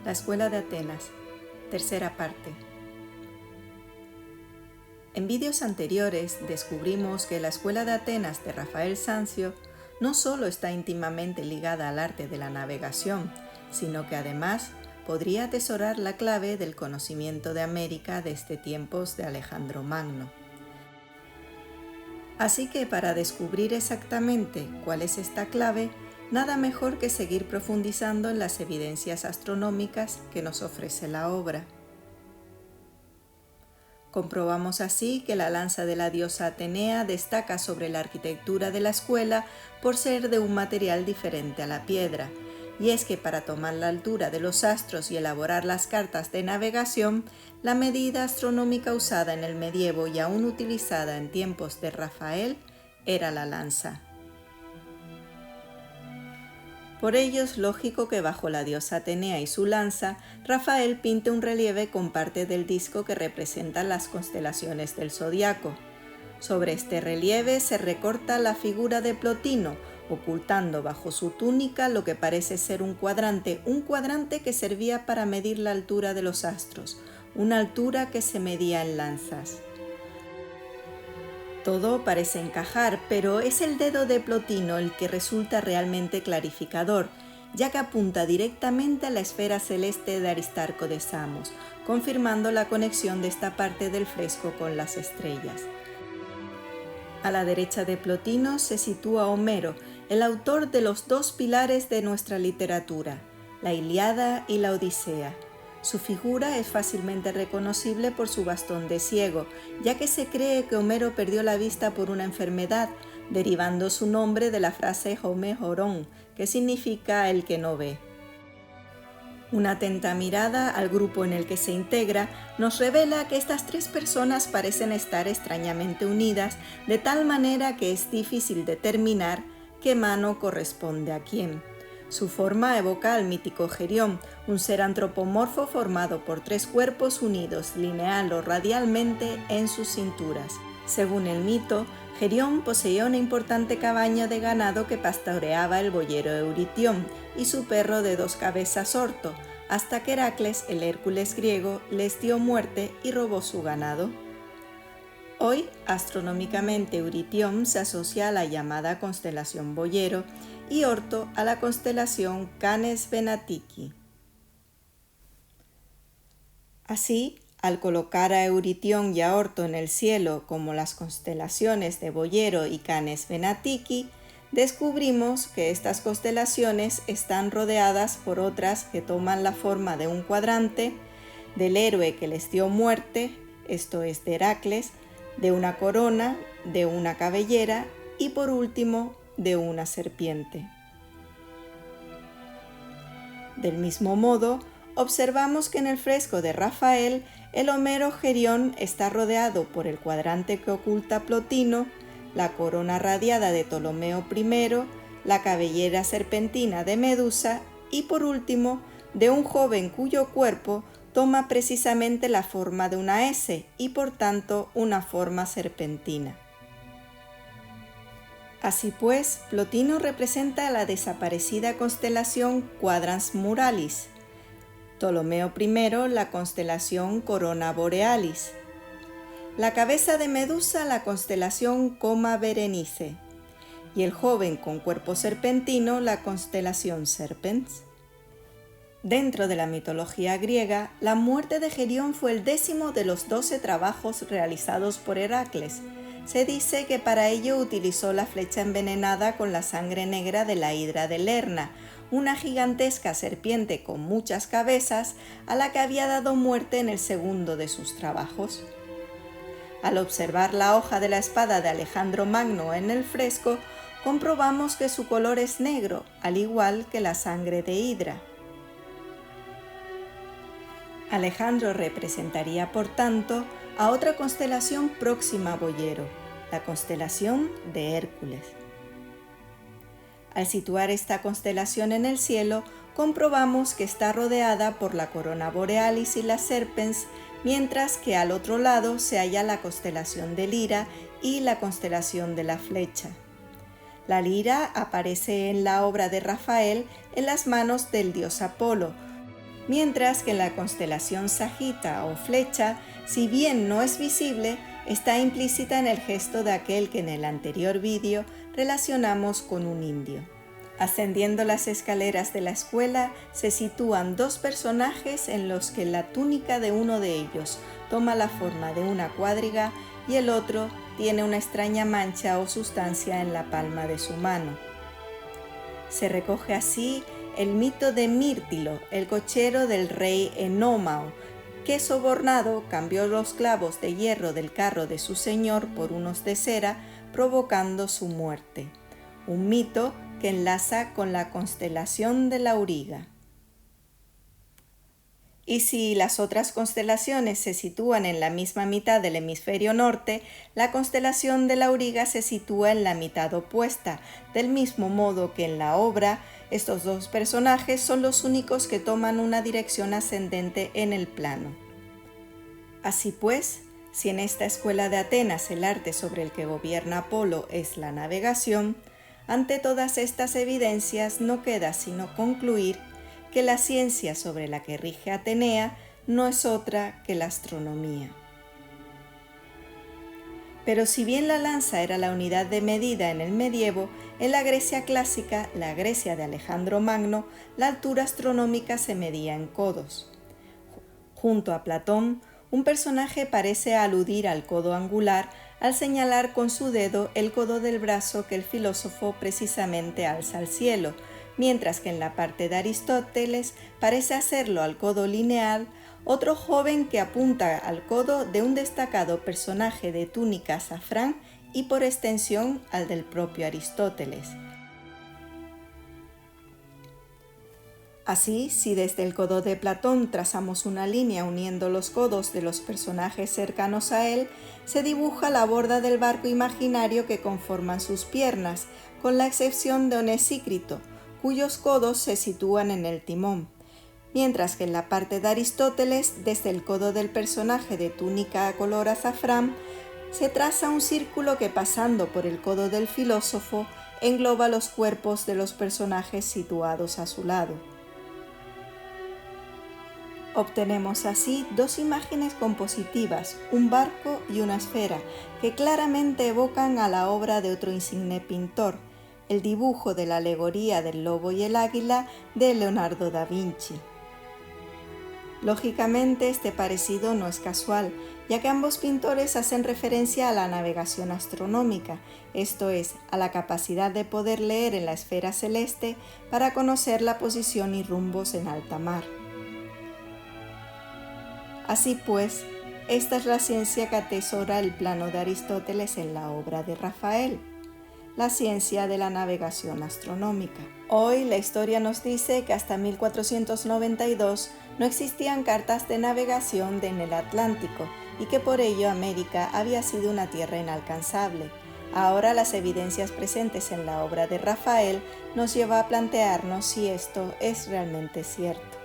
La Escuela de Atenas, tercera parte. En vídeos anteriores descubrimos que la Escuela de Atenas de Rafael Sanzio no solo está íntimamente ligada al arte de la navegación, sino que además podría atesorar la clave del conocimiento de América desde tiempos de Alejandro Magno. Así que para descubrir exactamente cuál es esta clave, nada mejor que seguir profundizando en las evidencias astronómicas que nos ofrece la obra. Comprobamos así que la lanza de la diosa Atenea destaca sobre la arquitectura de la escuela por ser de un material diferente a la piedra, y es que para tomar la altura de los astros y elaborar las cartas de navegación, la medida astronómica usada en el medievo y aún utilizada en tiempos de Rafael era la lanza. Por ello es lógico que bajo la diosa Atenea y su lanza, Rafael pinte un relieve con parte del disco que representa las constelaciones del zodiaco. Sobre este relieve se recorta la figura de Plotino, ocultando bajo su túnica lo que parece ser un cuadrante que servía para medir la altura de los astros, una altura que se medía en lanzas. Todo parece encajar, pero es el dedo de Plotino el que resulta realmente clarificador, ya que apunta directamente a la esfera celeste de Aristarco de Samos, confirmando la conexión de esta parte del fresco con las estrellas. A la derecha de Plotino se sitúa Homero, el autor de los dos pilares de nuestra literatura, la Ilíada y la Odisea. Su figura es fácilmente reconocible por su bastón de ciego, ya que se cree que Homero perdió la vista por una enfermedad, derivando su nombre de la frase Home Horon, que significa el que no ve. Una atenta mirada al grupo en el que se integra nos revela que estas tres personas parecen estar extrañamente unidas, de tal manera que es difícil determinar qué mano corresponde a quién. Su forma evoca al mítico Gerión, un ser antropomorfo formado por tres cuerpos unidos lineal o radialmente en sus cinturas. Según el mito, Gerión poseía una importante cabaña de ganado que pastoreaba el boyero Euritión y su perro de dos cabezas Orto, hasta que Heracles, el Hércules griego, les dio muerte y robó su ganado. Hoy, astronómicamente, Euritión se asocia a la llamada constelación Boyero y Orto a la constelación Canes Venatici. Así, al colocar a Euritión y a Orto en el cielo como las constelaciones de Boyero y Canes Venatici, descubrimos que estas constelaciones están rodeadas por otras que toman la forma de un cuadrante, del héroe que les dio muerte, esto es de Heracles, de una corona, de una cabellera y por último de una serpiente. Del mismo modo, observamos que en el fresco de Rafael, el Homero Gerión está rodeado por el cuadrante que oculta Plotino, la corona radiada de Ptolomeo I, la cabellera serpentina de Medusa y por último de un joven cuyo cuerpo toma precisamente la forma de una S y por tanto una forma serpentina. Así pues, Plotino representa la desaparecida constelación Quadrans Muralis, Ptolomeo I la constelación Corona Borealis, la cabeza de Medusa la constelación Coma Berenice y el joven con cuerpo serpentino la constelación Serpens. Dentro de la mitología griega, la muerte de Gerión fue el 10º de los 12 trabajos realizados por Heracles. Se dice que para ello utilizó la flecha envenenada con la sangre negra de la hidra de Lerna, una gigantesca serpiente con muchas cabezas a la que había dado muerte en el segundo de sus trabajos. Al observar la hoja de la espada de Alejandro Magno en el fresco, comprobamos que su color es negro, al igual que la sangre de hidra. Alejandro representaría, por tanto, a otra constelación próxima a Boyero, la constelación de Hércules. Al situar esta constelación en el cielo, comprobamos que está rodeada por la corona borealis y la serpens, mientras que al otro lado se halla la constelación de Lira y la constelación de la flecha. La lira aparece en la obra de Rafael en las manos del dios Apolo, mientras que en la constelación Sagita o flecha, si bien no es visible, está implícita en el gesto de aquel que en el anterior vídeo relacionamos con un indio. Ascendiendo las escaleras de la escuela se sitúan dos personajes en los que la túnica de uno de ellos toma la forma de una cuadriga y el otro tiene una extraña mancha o sustancia en la palma de su mano. Se recoge así el mito de Mírtilo, el cochero del rey Enómao, que sobornado cambió los clavos de hierro del carro de su señor por unos de cera, provocando su muerte. Un mito que enlaza con la constelación del Auriga. Y si las otras constelaciones se sitúan en la misma mitad del hemisferio norte, la constelación del Auriga se sitúa en la mitad opuesta, del mismo modo que en la obra, estos dos personajes son los únicos que toman una dirección ascendente en el plano. Así pues, si en esta escuela de Atenas el arte sobre el que gobierna Apolo es la navegación, ante todas estas evidencias no queda sino concluir que la ciencia sobre la que rige Atenea no es otra que la astronomía. Pero si bien la lanza era la unidad de medida en el medievo, en la Grecia clásica, la Grecia de Alejandro Magno, la altura astronómica se medía en codos. Junto a Platón, un personaje parece aludir al codo angular al señalar con su dedo el codo del brazo que el filósofo precisamente alza al cielo, mientras que en la parte de Aristóteles parece hacerlo al codo lineal, otro joven que apunta al codo de un destacado personaje de túnica azafrán y por extensión al del propio Aristóteles. Así, si desde el codo de Platón trazamos una línea uniendo los codos de los personajes cercanos a él, se dibuja la borda del barco imaginario que conforman sus piernas, con la excepción de Onesícrito, cuyos codos se sitúan en el timón, mientras que en la parte de Aristóteles, desde el codo del personaje de túnica color azafrán, se traza un círculo que pasando por el codo del filósofo engloba los cuerpos de los personajes situados a su lado. Obtenemos así dos imágenes compositivas, un barco y una esfera, que claramente evocan a la obra de otro insigne pintor, el dibujo de la alegoría del lobo y el águila de Leonardo da Vinci. Lógicamente, este parecido no es casual, ya que ambos pintores hacen referencia a la navegación astronómica, esto es, a la capacidad de poder leer en la esfera celeste para conocer la posición y rumbos en alta mar. Así pues, esta es la ciencia que atesora el plano de Aristóteles en la obra de Rafael, la ciencia de la navegación astronómica. Hoy la historia nos dice que hasta 1492 no existían cartas de navegación en el Atlántico y que por ello América había sido una tierra inalcanzable. Ahora las evidencias presentes en la obra de Rafael nos lleva a plantearnos si esto es realmente cierto.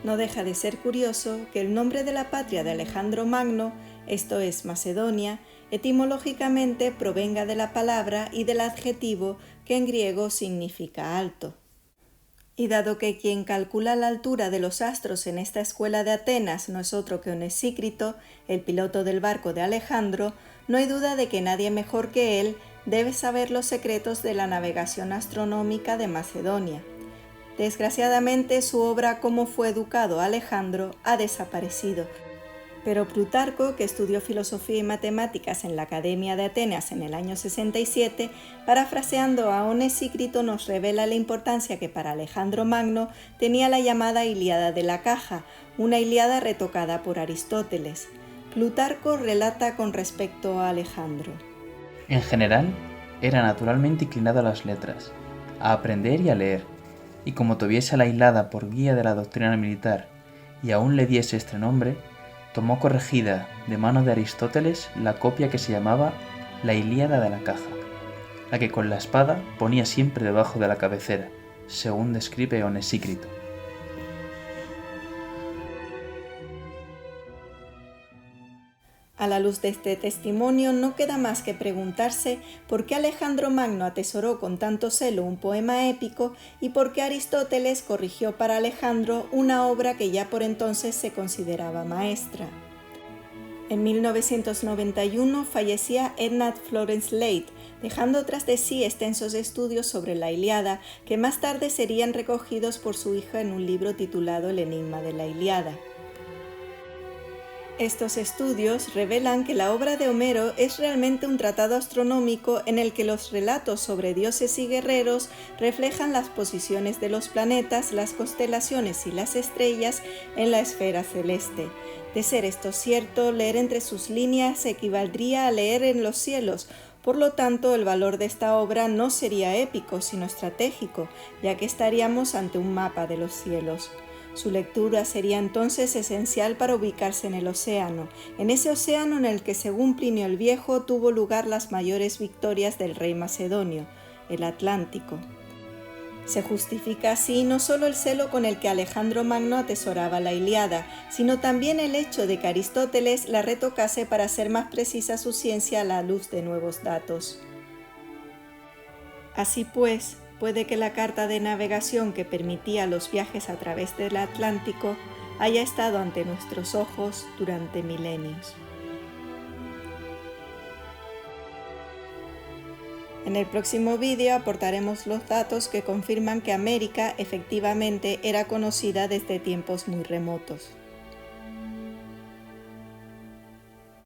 No deja de ser curioso que el nombre de la patria de Alejandro Magno, esto es Macedonia, etimológicamente provenga de la palabra y del adjetivo que en griego significa alto. Y dado que quien calcula la altura de los astros en esta escuela de Atenas no es otro que Onesícrito, el piloto del barco de Alejandro, no hay duda de que nadie mejor que él debe saber los secretos de la navegación astronómica de Macedonia. Desgraciadamente, su obra Cómo fue educado Alejandro ha desaparecido, pero Plutarco, que estudió filosofía y matemáticas en la Academia de Atenas en el año 67, parafraseando a Onesícrito, nos revela la importancia que para Alejandro Magno tenía la llamada Ilíada de la Caja, una Ilíada retocada por Aristóteles. Plutarco relata con respecto a Alejandro. En general, era naturalmente inclinado a las letras, a aprender y a leer, y como tuviese la Ilíada por guía de la doctrina militar y aún le diese este nombre, tomó corregida de mano de Aristóteles la copia que se llamaba la Ilíada de la Caja, la que con la espada ponía siempre debajo de la cabecera, según describe Onesícrito. A la luz de este testimonio no queda más que preguntarse por qué Alejandro Magno atesoró con tanto celo un poema épico y por qué Aristóteles corrigió para Alejandro una obra que ya por entonces se consideraba maestra. En 1991 fallecía Edna Florence Leigh, dejando tras de sí extensos estudios sobre la Ilíada, que más tarde serían recogidos por su hija en un libro titulado El enigma de la Ilíada. Estos estudios revelan que la obra de Homero es realmente un tratado astronómico en el que los relatos sobre dioses y guerreros reflejan las posiciones de los planetas, las constelaciones y las estrellas en la esfera celeste. De ser esto cierto, leer entre sus líneas equivaldría a leer en los cielos. Por lo tanto, el valor de esta obra no sería épico, sino estratégico, ya que estaríamos ante un mapa de los cielos. Su lectura sería entonces esencial para ubicarse en el océano, en ese océano en el que, según Plinio el Viejo, tuvo lugar las mayores victorias del rey macedonio, el Atlántico. Se justifica así no solo el celo con el que Alejandro Magno atesoraba la Ilíada, sino también el hecho de que Aristóteles la retocase para hacer más precisa su ciencia a la luz de nuevos datos. Así pues, puede que la carta de navegación que permitía los viajes a través del Atlántico haya estado ante nuestros ojos durante milenios. En el próximo vídeo aportaremos los datos que confirman que América efectivamente era conocida desde tiempos muy remotos.